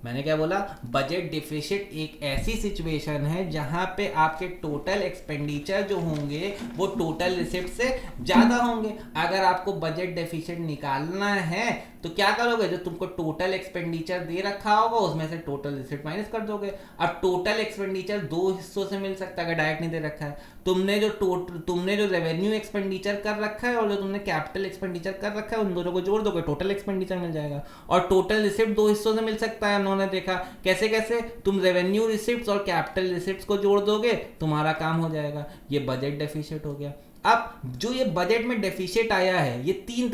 मैंने क्या बोला, बजट डिफिसिट एक ऐसी सिचुएशन है जहां पे आपके टोटल एक्सपेंडिचर जो होंगे वो टोटल रिसिप्ट से ज्यादा होंगे। अगर आपको बजट डिफिसिट निकालना है तो क्या करोगे, जो तुमको टोटल एक्सपेंडिचर दे रखा होगा उसमें से टोटल रिसिप्ट माइनस कर दोगे। अब टोटल एक्सपेंडिचर दो हिस्सों से मिल सकता है, अगर डायरेक्ट नहीं दे रखा है, तुमने जो रेवेन्यू एक्सपेंडिचर कर रखा है और जो तुमने कैपिटल एक्सपेंडिचर कर रखा है उन दोनों को जोड़ दोगे, टोटल एक्सपेंडिचर मिल जाएगा। और टोटल रिसिप्ट दो हिस्सों से मिल सकता है, उन्होंने देखा कैसे, तुम रेवेन्यू रिसिप्ट्स और कैपिटल रिसिप्ट्स को जोड़ दोगे, तुम्हारा काम हो जाएगा। ये बजट डेफिसिट हो गया। अब जो ये बजट में डेफिसिट आया है ये तीन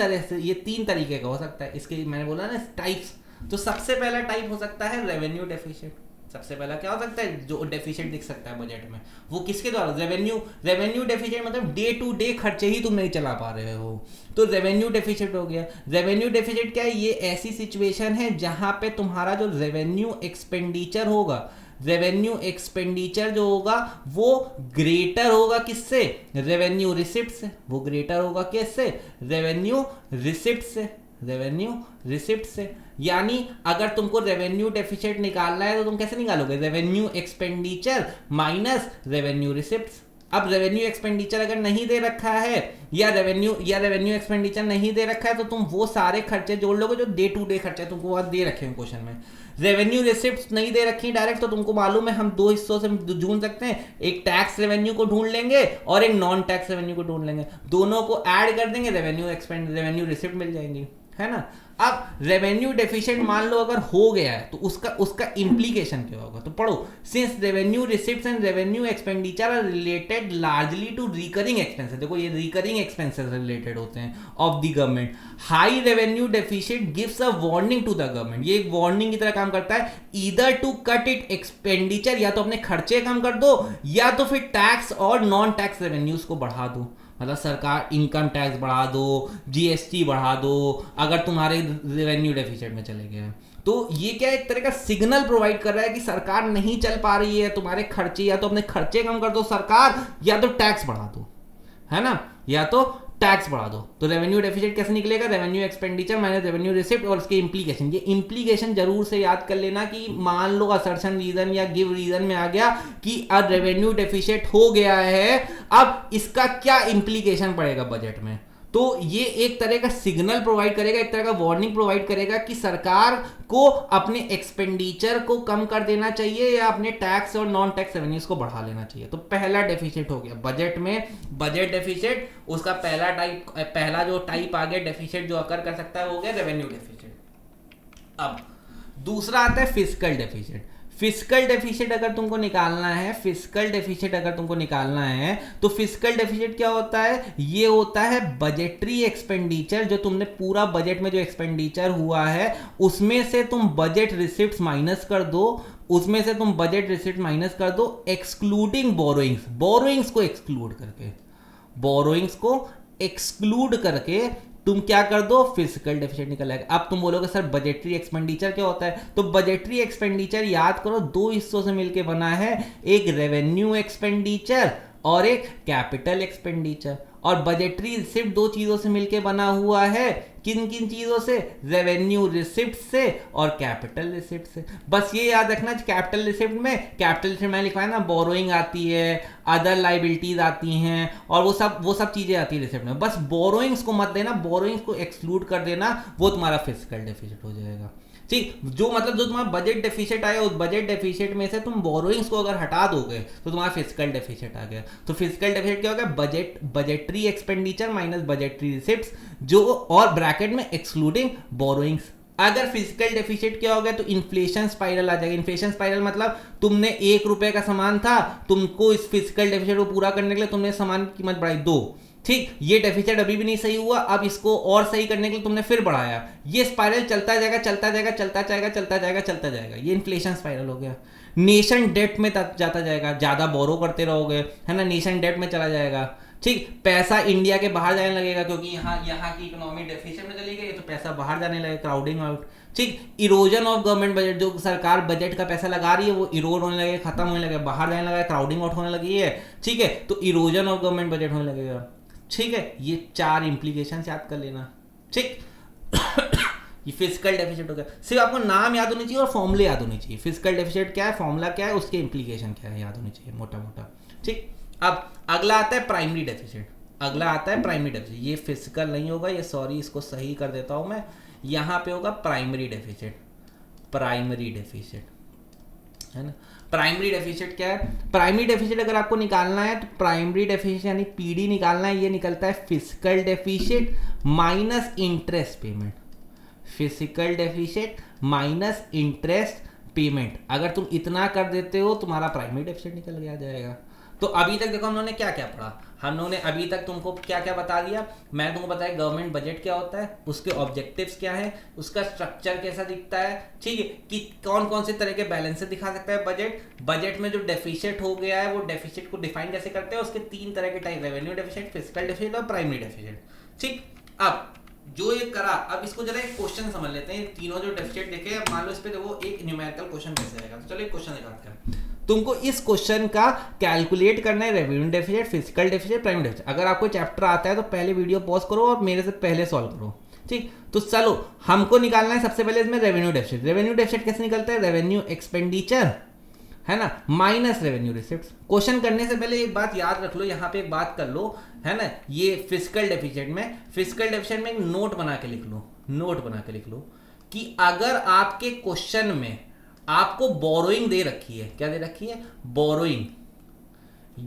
तरीके का हो सकता है, इसके मैंने बोला ना टाइप्स। तो सबसे पहला टाइप हो सकता है रेवेन्यू डेफिसिट। सबसे पहला क्या हो सकता है, जो डेफिसिट दिख सकता है बजट में, वो किसके द्वारा, रेवेन्यू डेफिसिट, मतलब डे टू डे खर्चे ही तुम नहीं चला पा रहे हो, तो रेवेन्यू डेफिसिट हो गया। रेवेन्यू डेफिसिट क्या है, ये ऐसी सिचुएशन है जहां पे तुम्हारा जो रेवेन्यू एक्सपेंडिचर होगा, रेवेन्यू एक्सपेंडिचर जो होगा वो ग्रेटर होगा किससे, रेवेन्यू रिसिप्ट से। वो ग्रेटर होगा किससे, रेवेन्यू रिसिप्ट से। यानी अगर तुमको रेवेन्यू डेफिसिट निकालना है तो तुम कैसे निकालोगे, revenue expenditure minus revenue receipts. अब रेवेन्यू एक्सपेंडिचर अगर नहीं दे रखा है या रेवेन्यू एक्सपेंडिचर नहीं दे रखा है तो तुम वो सारे खर्चे जोड़ लोगे जो डे टू डे खर्चे तुमको वहां दे रखे हैं क्वेश्चन में। रेवेन्यू रिसिप्ट्स नहीं दे रखी डायरेक्ट, तो तुमको मालूम है हम दो हिस्सों से ढूंढ सकते हैं, एक टैक्स रेवेन्यू को ढूंढ लेंगे और एक नॉन टैक्स रेवेन्यू को ढूंढ लेंगे, दोनों को ऐड कर देंगे, रेवेन्यू रिसिप्ट मिल जाएंगी, है ना। अब रेवेन्यू डेफिशिएंट मान लो अगर हो गया है तो उसका इंप्लीकेशन क्या होगा, तो पढ़ो। Since revenue receipts and revenue expenditure are related largely to recurring expenses, देखो ये रिकरिंग एक्सपेंसेस रिलेटेड होते हैं of the government. High revenue deficient gives a warning to the government, ये एक वार्निंग की तरह काम करता है, either to cut it expenditure, या तो अपने खर्चे कम कर दो या तो फिर टैक्स और नॉन टैक्स रेवेन्यूज को बढ़ा दो। मतलब सरकार इनकम टैक्स बढ़ा दो, जीएसटी बढ़ा दो अगर तुम्हारे रेवेन्यू डेफिसिट में चले गए। तो ये क्या एक तरह का सिग्नल प्रोवाइड कर रहा है कि सरकार नहीं चल पा रही है, तुम्हारे खर्चे या तो अपने खर्चे कम कर दो सरकार, या तो टैक्स बढ़ा दो, है ना, या तो टैक्स बढ़ा दो। तो रेवेन्यू डेफिसिट कैसे निकलेगा, revenue expenditure minus revenue receipt और उसके इंप्लीकेशन। ये इंप्लीकेशन जरूर से याद कर लेना कि मान लो असर्शन रीजन या गिव रीजन में आ गया कि अब रेवेन्यू डेफिसिट हो गया है, अब इसका क्या इंप्लीकेशन पड़ेगा बजट में। तो ये एक तरह का सिग्नल प्रोवाइड करेगा, एक तरह का वार्निंग प्रोवाइड करेगा कि सरकार को अपने एक्सपेंडिचर को कम कर देना चाहिए या अपने टैक्स और नॉन टैक्स रेवेन्यूज को बढ़ा लेना चाहिए। तो पहला डेफिसिट हो गया बजट में, बजट डेफिसिट, उसका पहला जो टाइप आ गया डेफिसिट जो अकर कर सकता है हो गया रेवेन्यू डेफिसिट। अब दूसरा आता है फिस्कल डेफिसिट। फिस्कल डेफिसिट अगर तुमको निकालना है, तो फिस्कल डेफिसिट क्या होता है, ये होता है बजटरी एक्सपेंडिचर, जो तुमने पूरा बजट में जो एक्सपेंडिचर हुआ है उसमें से तुम बजट रिसिप्ट्स माइनस कर दो, एक्सक्लूडिंग बोरोइंग्स को एक्सक्लूड करके तुम क्या कर दो, फिजिकल डेफिसिट निकल आएगा। अब तुम बोलोगे सर बजटरी एक्सपेंडिचर क्या होता है, तो बजटरी एक्सपेंडिचर याद करो दो हिस्सों से मिलकर बना है, एक रेवेन्यू एक्सपेंडिचर और एक कैपिटल एक्सपेंडिचर। और बजटरी रिसिप्ट दो चीजों से मिलकर बना हुआ है, किन किन चीजों से, रेवेन्यू रिसिप्ट से और कैपिटल रिसिप्ट से। बस ये याद रखना, कैपिटल रिसिप्ट में लिखा है ना, बोरोइंग आती है, अदर लाइबिलिटीज आती हैं और वो सब चीजें आती है रिसिप्ट में। बस बोरोइंग्स को मत देना, बोरोइंग्स को एक्सक्लूड कर देना, वो तुम्हारा फिजिकल डेफिसिट हो जाएगा। ठीक, जो तुम्हारा बजट डेफिसिट आया, उस बजट डेफिसिट में से तुम बोरोइंग्स को अगर हटा दोगे तो तुम्हारा फिजिकल डेफिसिट आ गया। तो फिजिकल डेफिसिट क्या होगा, budgetary expenditure minus budgetary receipts, जो और ब्रैकेट में एक्सक्लूडिंग बोरोइंग्स। अगर फिजिकल डेफिसिट क्या हो गया तो इन्फ्लेशन स्पाइरल आ जाएगा। इन्फ्लेशन स्पाइरल मतलब तुमने 1 रुपए का सामान था, तुमको इस फिजिकल डेफिसिट को पूरा करने के लिए तुमने सामान की कीमत बढ़ाई 2। ठीक, ये डेफिसिट अभी भी नहीं सही हुआ, अब इसको और सही करने के लिए तुमने फिर बढ़ाया। ये स्पाइरल चलता जाएगा, चलता जाएगा, चलता जाएगा, चलता जाएगा, चलता जाएगा। ये इन्फ्लेशन स्पाइरल हो गया। नेशन डेट में जाता जाएगा, ज्यादा बोरो करते रहोगे, है ना, नेशन डेट में चला जाएगा। ठीक, पैसा इंडिया के बाहर जाने लगेगा क्योंकि यहाँ की इकोनॉमी डेफिसिट में चली गई, तो पैसा बाहर जाने लगेगा, क्राउडिंग आउट। ठीक, इरोजन ऑफ गवर्नमेंट बजट, जो सरकार बजट का पैसा लगा रही है वो इरोड होने लगेगा, खत्म होने लगेगा, बाहर जाने लगा, क्राउडिंग आउट होने लगी है। ठीक है, तो इरोजन ऑफ गवर्नमेंट बजट होने लगेगा। ठीक है, ये 4 इंप्लीकेशन याद कर लेना। ठीक ये फिजिकल डेफिसिट हो गया। सिर्फ आपको नाम याद होनी चाहिए और फॉर्मूले याद होनी चाहिए। फिजिकल डेफिसिट क्या है, फॉर्मूला क्या है, उसके इंप्लीकेशन क्या है, याद होनी चाहिए मोटा मोटा। ठीक, अब अगला आता है प्राइमरी डेफिसिट। ये फिजिकल नहीं होगा, ये सॉरी इसको सही कर देता हूं मैं, यहां पे होगा प्राइमरी डेफिसिट है ना। प्राइमरी डेफिसिट क्या है, प्राइमरी डेफिसिट अगर आपको निकालना है तो प्राइमरी डेफिसिट यानी पीडी निकालना है। ये निकलता है physical deficit minus interest payment. Physical deficit minus interest payment, अगर तुम इतना कर देते हो तुम्हारा प्राइमरी डेफिसिट निकल गया जाएगा। तो अभी तक देखो हम लोगों ने क्या क्या पढ़ा, हम लोगों ने अभी तक तुमको क्या क्या बता दिया। मैं तुमको बताया गवर्नमेंट बजट क्या होता है, उसके ऑब्जेक्टिव्स क्या है, उसका स्ट्रक्चर कैसा दिखता है, ठीक है, कि कौन कौन से तरह के बैलेंस दिखा सकता है बजट में जो डेफिसिट हो गया है वो डेफिसिट को डिफाइन कैसे करते हैं, उसके 3 तरह के type, revenue deficit, physical deficit और प्राइमरी डेफिसिट। ठीक, अब जो ये करा, अब इसको जरा एक क्वेश्चन समझ लेते हैं। तीनों जो डेफिसिट देखे, अब मान लो इस पे देखो एक न्यूमेरिकल क्वेश्चन कैसे आएगा। तो चलो एक क्वेश्चन दिखाते हैं। तुमको इस क्वेश्चन का कैलकुलेट करना है, revenue deficit, physical deficit, primary deficit. अगर आपको चैप्टर आता है तो पहले वीडियो पॉज करो और मेरे से पहले सॉल्व करो। ठीक, तो चलो हमको निकालना है सबसे पहले इसमें रेवेन्यू डेफिसिट। रेवेन्यू डेफिसिट कैसे निकलता है, रेवेन्यू एक्सपेंडिचर है ना माइनस रेवेन्यू रिसिप्ट। क्वेश्चन करने से पहले एक बात याद रख लो, यहाँ पे एक बात कर लो, है ना, ये फिजिकल डेफिसिट में एक नोट बना के लिख लो कि अगर आपके क्वेश्चन में आपको बोरोइंग दे रखी है, क्या दे रखी है, बोरोइंग,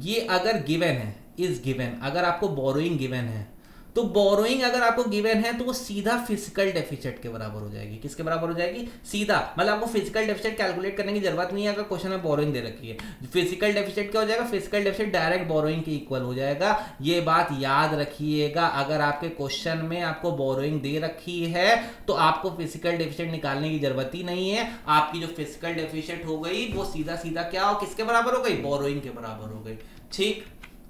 ये अगर गिवन है, इज गिवन, अगर आपको बोरोइंग गिवन है तो बोरोइंग अगर आपको गिवन है तो वो सीधा फिजिकल डेफिसिट के बराबर हो जाएगी। किसके बराबर हो जाएगी, सीधा, मतलब आपको फिजिकल डेफिसिट कैलकुलेट करने की जरूरत नहीं है अगर क्वेश्चन में बोरोइंग दे रखी है। फिजिकल डेफिसिट क्या हो जाएगा, फिजिकल डेफिसिट डायरेक्ट बोरोइंग के इक्वल हो जाएगा। ये बात याद रखिएगा, अगर आपके क्वेश्चन में आपको बोरोइंग दे रखी है तो आपको फिजिकल डेफिसिट निकालने की जरूरत ही नहीं है। आपकी जो फिजिकल डेफिसिट हो गई वो सीधा सीधा क्या हो, किसके बराबर हो गई, बोरोइंग के बराबर हो गई।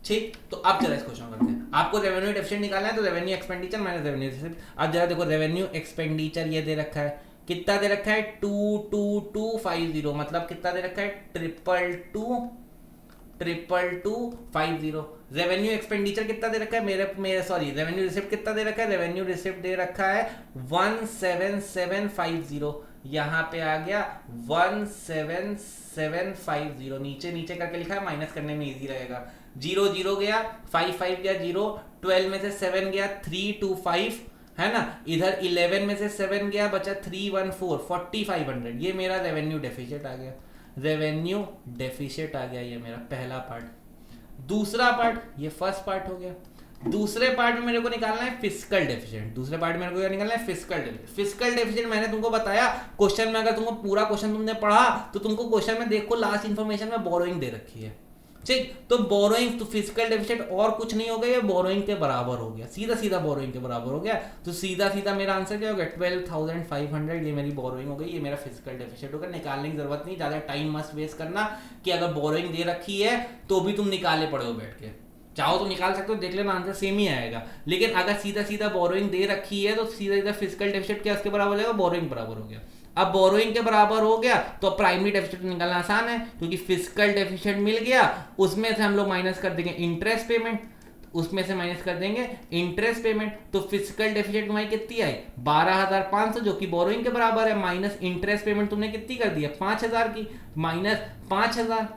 ठीक, तो अब जरा इस क्वेश्चन करते हैं। आपको रेवेन्यू डेफिसिट निकालना है तो revenue expenditure minus revenue receipt. अब जरा देखो रेवेन्यू एक्सपेंडिचर ये दे रखा है, कितना दे रखा है, 22250, मतलब कितना दे रखा है, 22250। रेवेन्यू एक्सपेंडिचर कितना दे रखा है, रेवेन्यू रिसिप्ट कितना दे रखा है, रेवेन्यू रिसिप्ट दे रखा है 17750, यहाँ पे आ गया 17750, नीचे करके लिखा है, माइनस करने में इजी रहेगा। 0 गया, 5 गया 0, 12 में से 7 गया 325, है ना, इधर 11 में से 7 गया, बचा 314, 4500। ये मेरा रेवेन्यू डेफिसिट आ गया, ये मेरा पहला पार्ट। दूसरा पार्ट, ये फर्स्ट पार्ट हो गया। दूसरे पार्ट में मेरे को निकालना है फिजिकल डेफिसिट। फिजिकल डेफिसिट मैंने तुमको बताया, क्वेश्चन में अगर तुमको पूरा क्वेश्चन तुमने पढ़ा तो तुमको क्वेश्चन में देखो लास्ट इंफॉर्मेशन में बोरोइंग दे रखी है। ठीक, तो बोरोइंग, तो फिजिकल डेफिसिट और कुछ नहीं हो गया, ये बोरोइंग के बराबर हो गया, सीधा बोरोइंग के बराबर हो गया। तो सीधा मेरा आंसर क्या हो गया, 12,500, ये मेरी बोरोइंग हो गई, ये मेरा फिजिकल डेफिसिट होगा। निकालने की जरूरत नहीं, ज्यादा टाइम मस्त वेस्ट करना कि अगर बोरोइंग दे रखी है तो भी तुम निकाले पड़े हो बैठ के। चाहो तो निकाल सकते हो, देख लेना आंसर सेम ही आएगा। लेकिन अगर सीधा सीधा बोरोइंग दे रखी है तो सीधा सीधा फिजिकल डेफिसिट क्या उसके बराबर हो जाएगा, बोरोइंग बराबर हो गया। अब बोरोइंग के बराबर हो गया तो प्राइमरी डेफिसिट निकालना आसान है, क्योंकि फिजिकल डेफिसिट मिल गया, उसमें से हम लोग माइनस कर देंगे इंटरेस्ट पेमेंट, उसमें से माइनस कर देंगे इंटरेस्ट पेमेंट। तो फिजिकल डेफिसिट तुम्हारी कितनी आई 12,500, जो कि बोरोइंग के बराबर है, माइनस इंटरेस्ट पेमेंट तुमने कितनी कर दिया 5,000 की, माइनस 5,000,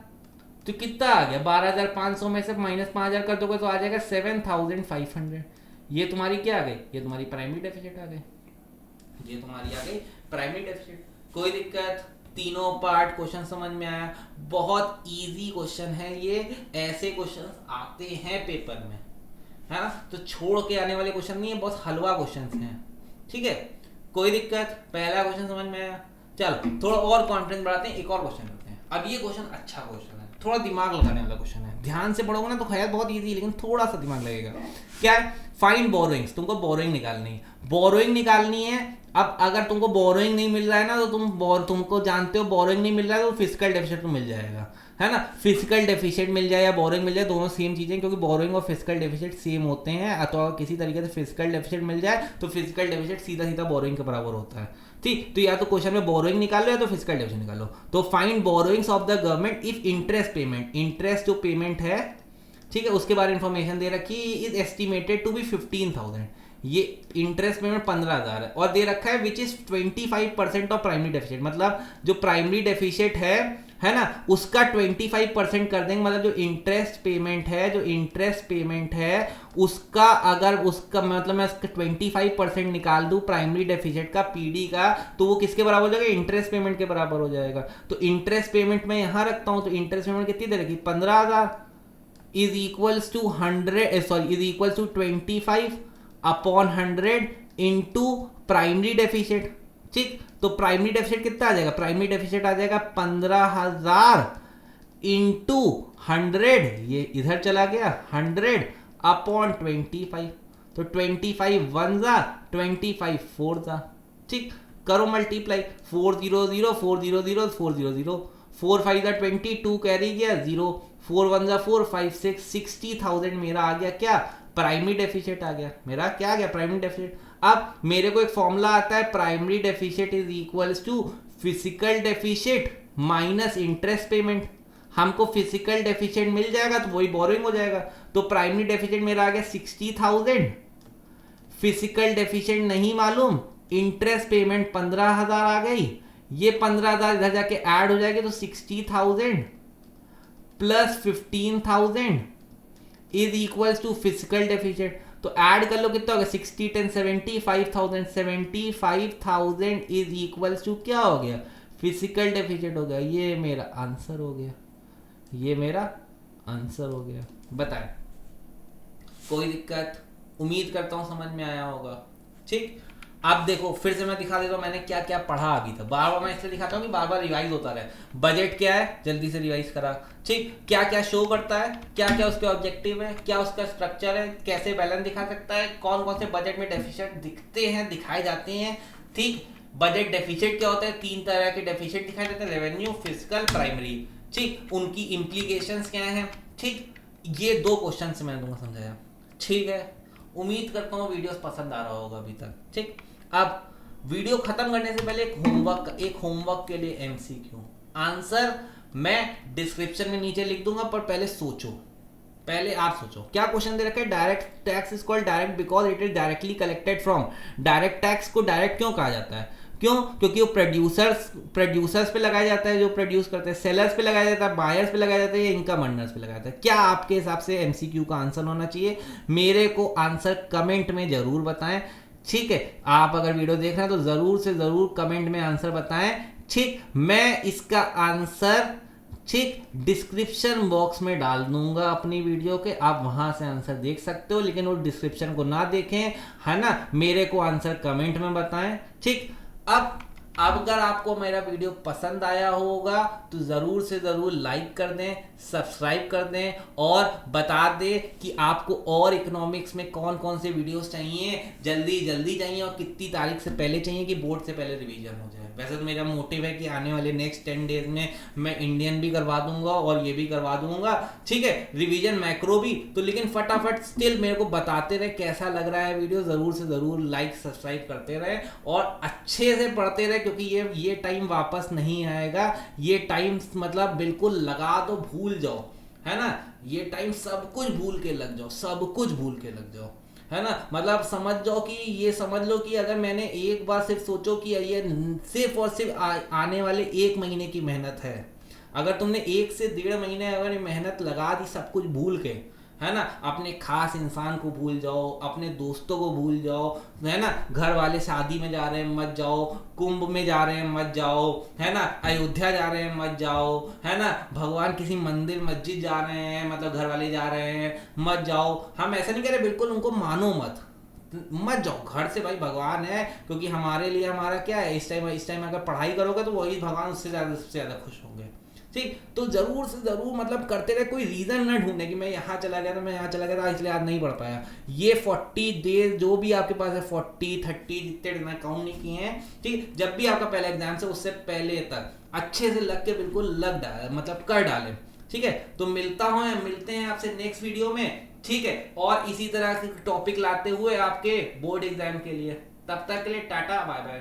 तो कितना आ गया 12,500 में से माइनस 5,000 कर दोगे तो आ जाएगा 7,500। ये तुम्हारी क्या आ गई, ये तुम्हारी प्राइमरी डेफिसिट आ गई, ये तुम्हारी आ गई प्राइमरी डेफिसिट। कोई दिक्कत, तीनों पार्ट क्वेश्चन समझ में आया। बहुत इजी क्वेश्चन है ये, ऐसे क्वेश्चन आते हैं पेपर में, है ना, तो छोड़ के आने वाले क्वेश्चन नहीं है, बहुत हलवा क्वेश्चन हैं, ठीक है। कोई दिक्कत, पहला क्वेश्चन समझ में आया। चलो थोड़ा और कॉन्फिडेंस बढ़ाते हैं, एक और क्वेश्चन करते हैं। अब ये क्वेश्चन अच्छा क्वेश्चन है, थोड़ा दिमाग लगाने वाला क्वेश्चन है, ध्यान से पढ़ोगे ना तो खैर बहुत इजी, लेकिन थोड़ा सा दिमाग लगेगा। क्या है, फाइंड बोरोइंग्स, तुमको बोरोइंग निकालनी है, बोरोइंग निकालनी है। अब अगर तुमको बोरोइंग नहीं मिल रहा है ना, तो तुमको जानते हो बोरोइंग नहीं मिल रहा है तो फिजिकल डेफिसिट तो मिल जाएगा, है ना। फिजिकल डेफिसिट मिल जाए या बोरोइंग मिल जाए, दोनों सेम चीजें, क्योंकि बोरोइंग और फिजिकल डेफिसिट सेम होते हैं। अथवा किसी तरीके से फिजिकल डेफिसिट मिल जाए तो फिजिकल डेफिसिट सीधा सीधा बोरोइंग के बराबर होता है, ठीक। तो या तो क्वेश्चन में बोरोइंग निकालो या तो फिजिकल डेफिसिट निकालो। तो find borrowings of the government if interest payment, interest जो पेमेंट है, ठीक है, उसके बारे में इंफॉर्मेशन दे रखी, इज एस्टिमेटेड टू बी 15,000, ये इंटरेस्ट पेमेंट 15,000 है, और दे रखा है which is 25% of primary deficit, मतलब जो प्राइमरी डेफिसिट है ना, उसका 25% कर देंगे। मतलब जो इंटरेस्ट पेमेंट है, जो इंटरेस्ट पेमेंट है उसका, अगर उसका मतलब मैं उसका 25% निकाल दूं प्राइमरी डेफिसिट का, पीडी का, तो वो किसके बराबर हो जाएगा, इंटरेस्ट पेमेंट के बराबर हो जाएगा। तो इंटरेस्ट पेमेंट मैं यहां रखता हूं, तो इंटरेस्ट पेमेंट कितनी दे रखी 15,000 is equals to 100, sorry is equals to 25 upon 100 into primary deficit, ठीक। तो प्राइमरी डेफिसिट कितना आ जाएगा, प्राइमरी डेफिसिट आ जाएगा 15,000 इंटू 100, ये इधर चला गया 100 अपॉन 25, तो 25 1 जा 25 4 जा, ठीक। करो मल्टीप्लाई, 400 400 400, 4 5 जा 22 कैरी गया 0, 4 1 जा 4 5 6, 60,000 मेरा आ गया क्या, प्राइमरी डेफिसिट आ गया, मेरा क्या आ गया प्राइमरी डेफिसिट। अब मेरे को एक फॉर्मूला आता है, primary deficit is equals to physical deficit minus interest payment. हमको फिजिकल डेफिसिट मिल जाएगा तो वही बोरोइंग हो जाएगा, तो प्राइमरी डेफिसिट मेरा आ गया 60,000, फिजिकल डेफिसिट नहीं मालूम, इंटरेस्ट पेमेंट 15,000 आ गई, ये 15,000 इधर जाके ऐड हो जाएगी, तो 60,000 plus 15,000 is equals to physical deficit. तो ऐड कर लो कितना होगा 60 10 75,000, 75,000 इज इक्वल्स टू क्या हो गया, फिजिकल डेफिसिट हो गया। ये मेरा आंसर हो गया, ये मेरा आंसर हो गया। बताएं, कोई दिक्कत, उम्मीद करता हूं समझ में आया होगा, ठीक। अब देखो फिर से मैं दिखा देता हूं मैंने क्या क्या पढ़ा अभी तक, बार बार मैं इसलिए दिखाता हूं कि बार बार रिवाइज होता रहे। बजट क्या है, जल्दी से रिवाइज करा, ठीक। क्या क्या शो करता है, क्या क्या उसके ऑब्जेक्टिव है, क्या उसका स्ट्रक्चर है, कैसे बैलेंस दिखा सकता है, कौन कौन से बजट में डेफिसिट दिखते हैं, दिखाए जाते हैं, ठीक। बजट डेफिसिट क्या होता है, 3 तरह के डेफिसिट दिखाई देते हैं, रेवेन्यू, फिजिकल, प्राइमरी, ठीक। उनकी इम्प्लीकेशंस क्या हैं, ठीक। ये 2 क्वेश्चन से मैंने तुमको समझाया, ठीक है। उम्मीद करता हूँ वीडियोस पसंद आ रहा होगा अभी तक, ठीक। अब वीडियो खत्म करने से पहले एक होमवर्क के लिए एमसीक्यू आंसर मैं डिस्क्रिप्शन में नीचे लिख दूंगा, पर पहले सोचो, पहले आप सोचो क्या क्वेश्चन दे रखा है। Direct tax is called direct because it is directly collected from, direct tax को डायरेक्ट क्यों कहा जाता है, क्यों, क्योंकि वो प्रोड्यूसर्स पे लगाया जाता है, जो प्रोड्यूस करते हैं, सेलर्स पे लगाया जाता है, बायर्स पे लगाया जाता है, या इनकम अर्नर्स पे लगाया जाता है। क्या आपके हिसाब से एमसीक्यू का आंसर होना चाहिए, मेरे को आंसर कमेंट में जरूर बताएं, ठीक है। आप अगर वीडियो देख रहे हैं तो जरूर से जरूर कमेंट में आंसर बताएं, ठीक। मैं इसका आंसर, ठीक, डिस्क्रिप्शन बॉक्स में डाल दूंगा अपनी वीडियो के, आप वहां से आंसर देख सकते हो, लेकिन वो डिस्क्रिप्शन को ना देखें, है ना, मेरे को आंसर कमेंट में बताएं, ठीक। अब अब अगर आपको मेरा वीडियो पसंद आया होगा तो ज़रूर से ज़रूर लाइक कर दें, सब्सक्राइब कर दें और बता दें कि आपको और इकोनॉमिक्स में कौन कौन से वीडियोस चाहिए, जल्दी जल्दी चाहिए और कितनी तारीख से पहले चाहिए कि बोर्ड से पहले रिवीजन हो जाए। वैसे तो मेरा मोटिव है कि आने वाले नेक्स्ट 10 डेज में मैं इंडियन भी करवा दूंगा और ये भी करवा दूंगा, ठीक है, रिवीजन मैक्रो भी। तो लेकिन फटाफट स्टिल मेरे को बताते रहे कैसा लग रहा है वीडियो, ज़रूर से ज़रूर लाइक सब्सक्राइब करते रहे और अच्छे से पढ़ते रहे, क्योंकि ये टाइम वापस नहीं आएगा। ये टाइम मतलब बिल्कुल लगा दो, भूल जाओ, है ना। ये टाइम सब कुछ भूल के लग जाओ, सब कुछ भूल के लग जाओ, है ना। मतलब समझ जाओ कि ये समझ लो कि अगर मैंने एक बार सिर्फ सोचो कि ये सिर्फ और सिर्फ आने वाले 1 महीने की मेहनत है। अगर तुमने 1 से 1.5 महीने अगर ये मेहनत लगा दी सब कुछ भूल के, है ना, अपने खास इंसान को भूल जाओ, अपने दोस्तों को भूल जाओ, है ना, घर वाले शादी में जा रहे हैं मत जाओ, कुंभ में जा रहे हैं मत जाओ, है ना, अयोध्या जा रहे हैं मत जाओ, है ना, भगवान किसी मंदिर मस्जिद जा रहे हैं, मतलब घर वाले जा रहे हैं मत जाओ। हम ऐसा नहीं कह रहे, बिल्कुल उनको मानो मत जाओ घर से। भाई भगवान है, क्योंकि हमारे लिए हमारा क्या है, इस टाइम अगर पढ़ाई करोगे तो वही भगवान उससे ज़्यादा खुश होंगे, ठीक। तो जरूर से जरूर मतलब करते रहे, कोई रीजन ना ढूंढे कि मैं यहाँ चला गया था, मैं यहाँ चला गया था इसलिए आज नहीं पढ़ पाया। ये 40 डेज जो भी आपके पास है, 40 30 जितने दिन काउंट नहीं किए हैं, ठीक। जब भी आपका पहला एग्जाम से उससे पहले तक अच्छे से लग के बिल्कुल लग डाले, मतलब कर डाले, ठीक है। तो मिलते हैं आपसे नेक्स्ट वीडियो में, ठीक है, और इसी तरह के टॉपिक लाते हुए आपके बोर्ड एग्जाम के लिए। तब तक के लिए टाटा बाय बाय।